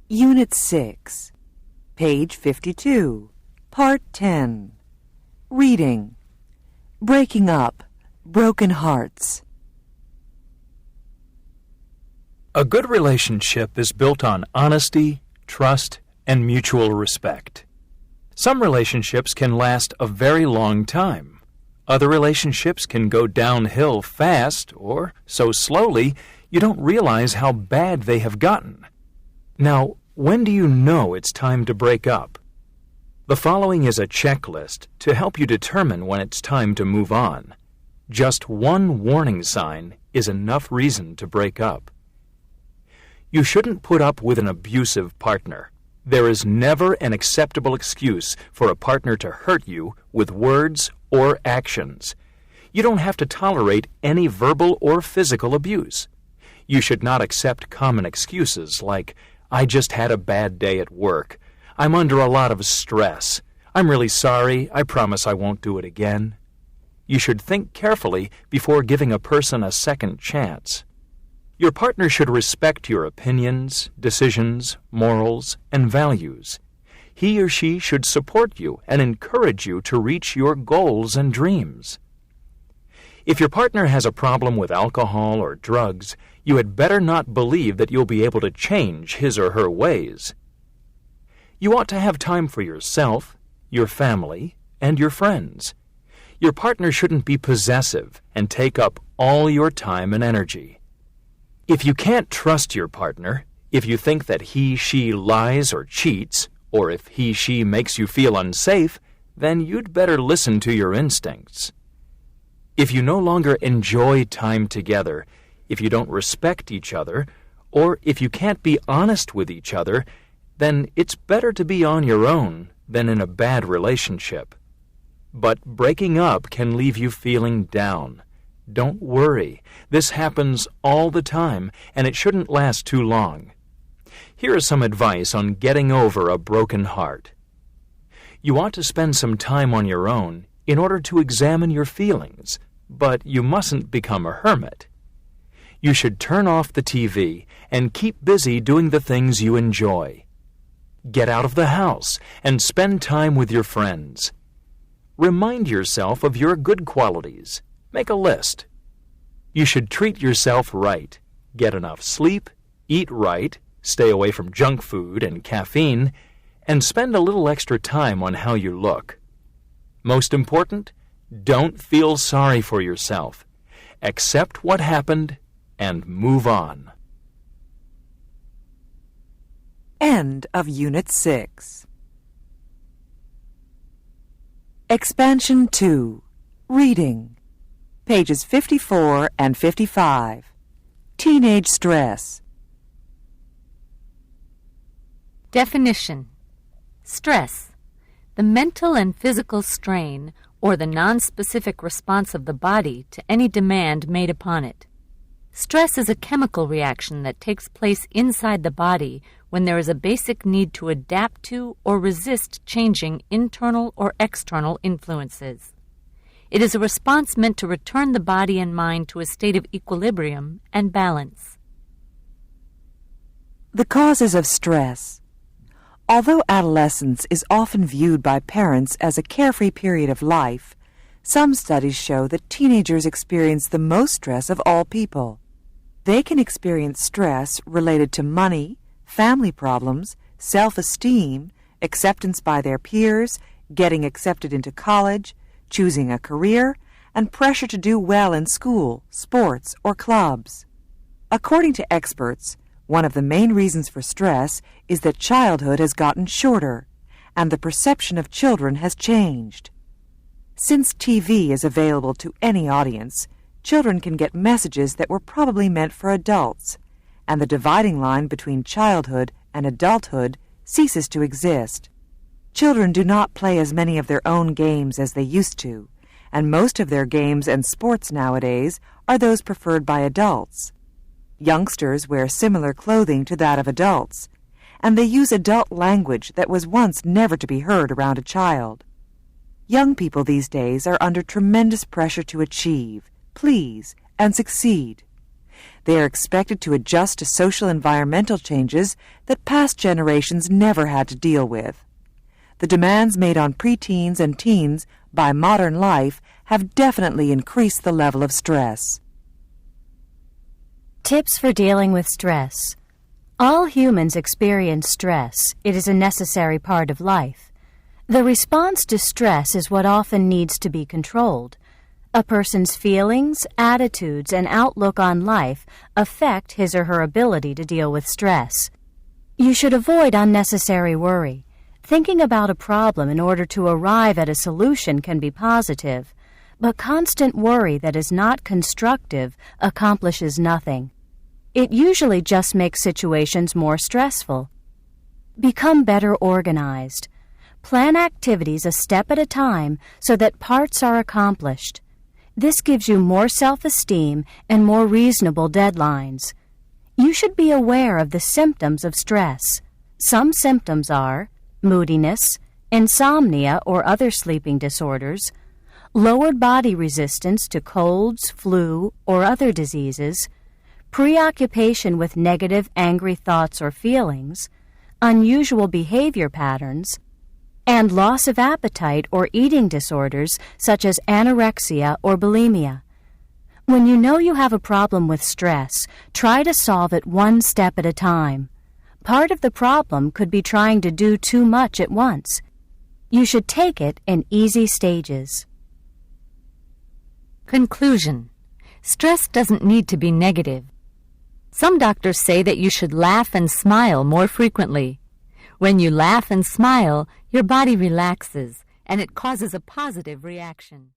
Unit 6, page 52, Part 10. Reading. Breaking up, broken hearts. A good relationship is built on honesty, trust, and mutual respect. Some relationships can last a very long time. Other relationships can go downhill fast or so slowly you don't realize how bad they have gotten. Now, when do you know it's time to break up? The following is a checklist to help you determine when it's time to move on. Just one warning sign is enough reason to break up. You shouldn't put up with an abusive partner. There is never an acceptable excuse for a partner to hurt you with words or actions. You don't have to tolerate any verbal or physical abuse. You should not accept common excuses like, "I just had a bad day at work. I'm under a lot of stress. I'm really sorry. I promise I won't do it again." You should think carefully before giving a person a second chance. Your partner should respect your opinions, decisions, morals, and values. He or she should support you and encourage you to reach your goals and dreams. If your partner has a problem with alcohol or drugs, you had better not believe that you'll be able to change his or her ways. You ought to have time for yourself, your family, and your friends. Your partner shouldn't be possessive and take up all your time and energy. If you can't trust your partner, if you think that he/she lies or cheats, or if he/she makes you feel unsafe, then you'd better listen to your instincts. If you no longer enjoy time together, if you don't respect each other, or if you can't be honest with each other, then it's better to be on your own than in a bad relationship. But breaking up can leave you feeling down. Don't worry. This happens all the time, and it shouldn't last too long. Here is some advice on getting over a broken heart. You ought to spend some time on your own in order to examine your feelings, but you mustn't become a hermit. You should turn off the TV and keep busy doing the things you enjoy. Get out of the house and spend time with your friends. Remind yourself of your good qualities. Make a list. You should treat yourself right. Get enough sleep, eat right, stay away from junk food and caffeine, and spend a little extra time on how you look. Most important, don't feel sorry for yourself. Accept what happened and move on. End of Unit 6. Expansion 2. Reading. Pages 54 and 55. Teenage stress. Definition. Stress. The mental and physical strain or the nonspecific response of the body to any demand made upon it. Stress is a chemical reaction that takes place inside the body when there is a basic need to adapt to or resist changing internal or external influences. It is a response meant to return the body and mind to a state of equilibrium and balance. The causes of stress. Although adolescence is often viewed by parents as a carefree period of life, some studies show that teenagers experience the most stress of all people. They can experience stress related to money, family problems, self-esteem, acceptance by their peers, getting accepted into college, choosing a career, and pressure to do well in school, sports, or clubs. According to experts, one of the main reasons for stress is that childhood has gotten shorter, and the perception of children has changed. Since TV is available to any audience, children can get messages that were probably meant for adults, and the dividing line between childhood and adulthood ceases to exist. Children do not play as many of their own games as they used to, and most of their games and sports nowadays are those preferred by adults. Youngsters wear similar clothing to that of adults, and they use adult language that was once never to be heard around a child. Young people these days are under tremendous pressure to achieve, please, and succeed. They are expected to adjust to social environmental changes that past generations never had to deal with. The demands made on preteens and teens by modern life have definitely increased the level of stress. Tips for dealing with stress. All humans experience stress. It is a necessary part of life. The response to stress is what often needs to be controlled. A person's feelings, attitudes, and outlook on life affect his or her ability to deal with stress. You should avoid unnecessary worry. Thinking about a problem in order to arrive at a solution can be positive, but constant worry that is not constructive accomplishes nothing. It usually just makes situations more stressful. Become better organized. Plan activities a step at a time so that parts are accomplished. This gives you more self-esteem and more reasonable deadlines. You should be aware of the symptoms of stress. Some symptoms are moodiness, insomnia or other sleeping disorders, lowered body resistance to colds, flu, or other diseases, preoccupation with negative, angry thoughts or feelings, unusual behavior patterns, and loss of appetite or eating disorders such as anorexia or bulimia. When you know you have a problem with stress, try to solve it one step at a time. Part of the problem could be trying to do too much at once. You should take it in easy stages. Conclusion. Stress doesn't need to be negative. Some doctors say that you should laugh and smile more frequently. When you laugh and smile, your body relaxes, and it causes a positive reaction.